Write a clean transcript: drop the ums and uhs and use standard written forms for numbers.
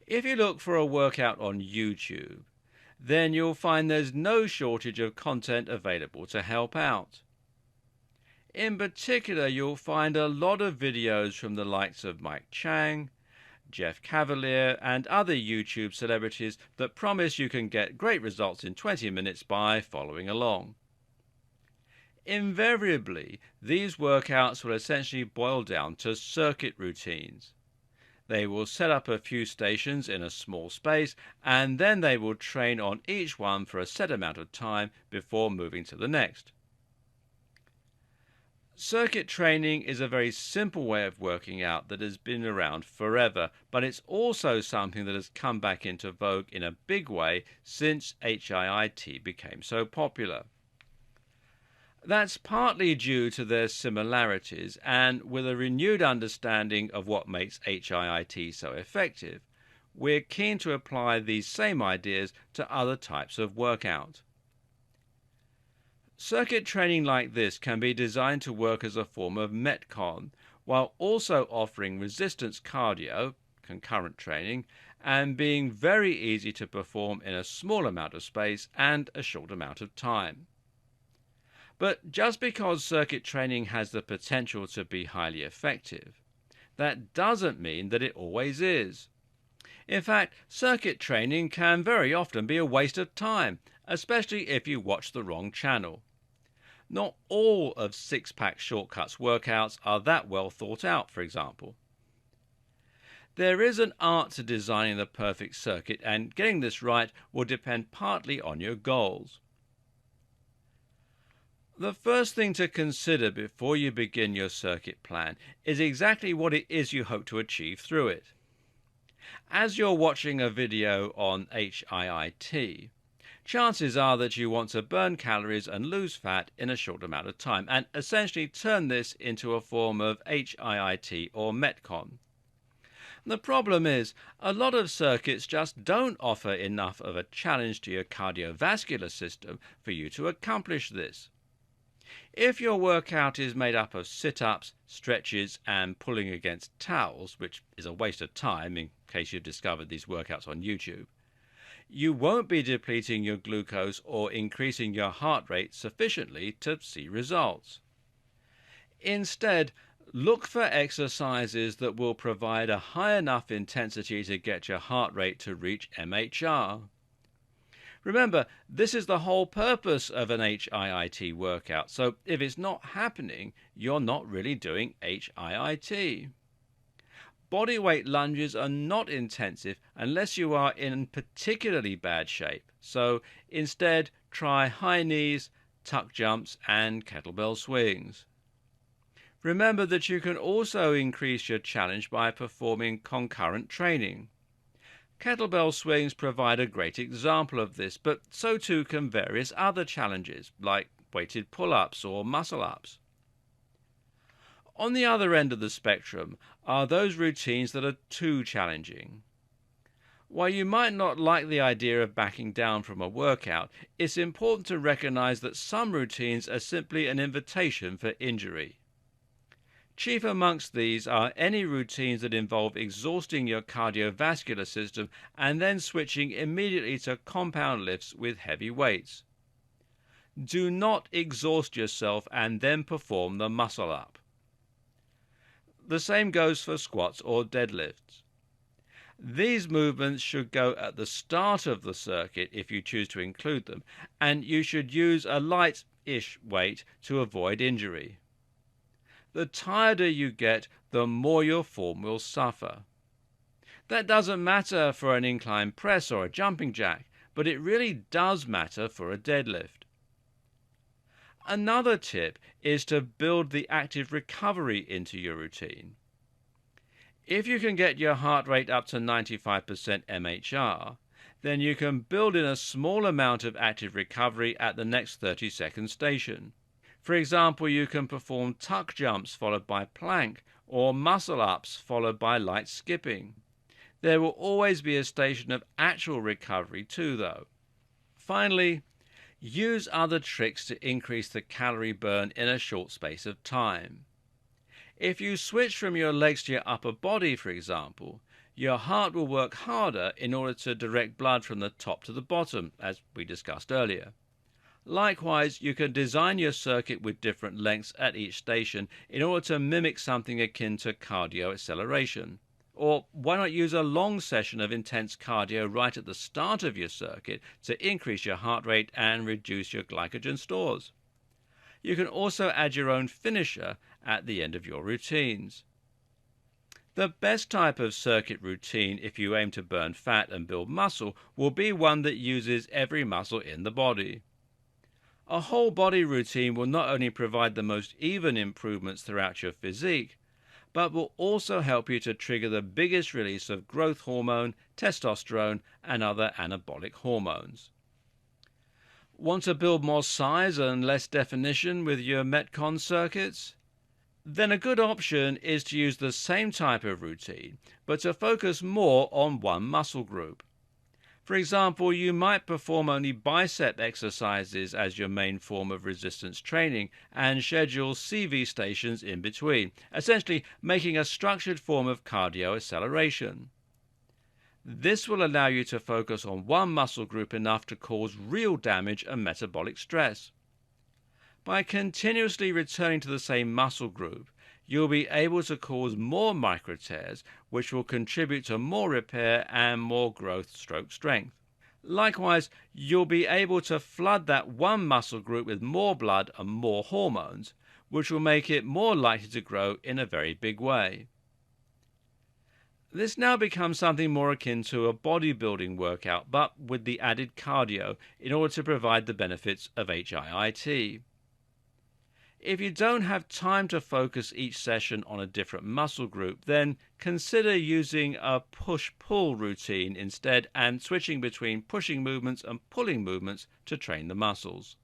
If you look for a workout on YouTube, then you'll find there's no shortage of content available to help out. In particular, you'll find a lot of videos from the likes of Mike Chang, Jeff Cavalier, and other YouTube celebrities that promise you can get great results in 20 minutes by following along. Invariably, these workouts will essentially boil down to circuit routines. They will set up a few stations in a small space, and then they will train on each one for a set amount of time before moving to the next. Circuit training is a very simple way of working out that has been around forever, but it's also something that has come back into vogue in a big way since HIIT became so popular. That's partly due to their similarities, and with a renewed understanding of what makes HIIT so effective, we're keen to apply these same ideas to other types of workout. Circuit training like this can be designed to work as a form of Metcon, while also offering resistance cardio, concurrent training, and being very easy to perform in a small amount of space and a short amount of time. But just because circuit training has the potential to be highly effective, that doesn't mean that it always is. In fact, circuit training can very often be a waste of time, especially if you watch the wrong channel. Not all of Six-Pack Shortcuts workouts are that well thought out, for example. There is an art to designing the perfect circuit, and getting this right will depend partly on your goals. The first thing to consider before you begin your circuit plan is exactly what it is you hope to achieve through it. As you're watching a video on HIIT, chances are that you want to burn calories and lose fat in a short amount of time, and essentially turn this into a form of HIIT or Metcon. The problem is, a lot of circuits just don't offer enough of a challenge to your cardiovascular system for you to accomplish this. If your workout is made up of sit-ups, stretches, and pulling against towels, which is a waste of time in case you've discovered these workouts on YouTube, you won't be depleting your glucose or increasing your heart rate sufficiently to see results. Instead, look for exercises that will provide a high enough intensity to get your heart rate to reach MHR. Remember, this is the whole purpose of an HIIT workout, so if it's not happening, you're not really doing HIIT. Bodyweight lunges are not intensive unless you are in particularly bad shape, so instead try high knees, tuck jumps, and kettlebell swings. Remember that you can also increase your challenge by performing concurrent training. Kettlebell swings provide a great example of this, but so too can various other challenges, like weighted pull-ups or muscle-ups. On the other end of the spectrum are those routines that are too challenging. While you might not like the idea of backing down from a workout, it's important to recognize that some routines are simply an invitation for injury. Chief amongst these are any routines that involve exhausting your cardiovascular system and then switching immediately to compound lifts with heavy weights. Do not exhaust yourself and then perform the muscle up. The same goes for squats or deadlifts. These movements should go at the start of the circuit if you choose to include them, and you should use a light-ish weight to avoid injury. The tireder you get, the more your form will suffer. That doesn't matter for an incline press or a jumping jack, but it really does matter for a deadlift. Another tip is to build the active recovery into your routine. If you can get your heart rate up to 95% MHR, then you can build in a small amount of active recovery at the next 30-second station. For example, you can perform tuck jumps followed by plank, or muscle-ups followed by light skipping. There will always be a station of actual recovery too, though. Finally, use other tricks to increase the calorie burn in a short space of time. If you switch from your legs to your upper body, for example, Your heart will work harder in order to direct blood from the top to the bottom, as we discussed earlier. Likewise, you can design your circuit with different lengths at each station in order to mimic something akin to cardio acceleration. Or why not use a long session of intense cardio right at the start of your circuit to increase your heart rate and reduce your glycogen stores? You can also add your own finisher at the end of your routines. The best type of circuit routine if you aim to burn fat and build muscle will be one that uses every muscle in the body. A whole body routine will not only provide the most even improvements throughout your physique, but will also help you to trigger the biggest release of growth hormone, testosterone, and other anabolic hormones. Want to build more size and less definition with your Metcon circuits? Then a good option is to use the same type of routine, but to focus more on one muscle group. For example, you might perform only bicep exercises as your main form of resistance training and schedule CV stations in between, essentially making a structured form of cardio acceleration. This will allow you to focus on one muscle group enough to cause real damage and metabolic stress. By continuously returning to the same muscle group, you'll be able to cause more micro tears, which will contribute to more repair and more growth/strength. Likewise, you'll be able to flood that one muscle group with more blood and more hormones, which will make it more likely to grow in a very big way. This now becomes something more akin to a bodybuilding workout, but with the added cardio in order to provide the benefits of HIIT. If you don't have time to focus each session on a different muscle group, then consider using a push-pull routine instead and switching between pushing movements and pulling movements to train the muscles.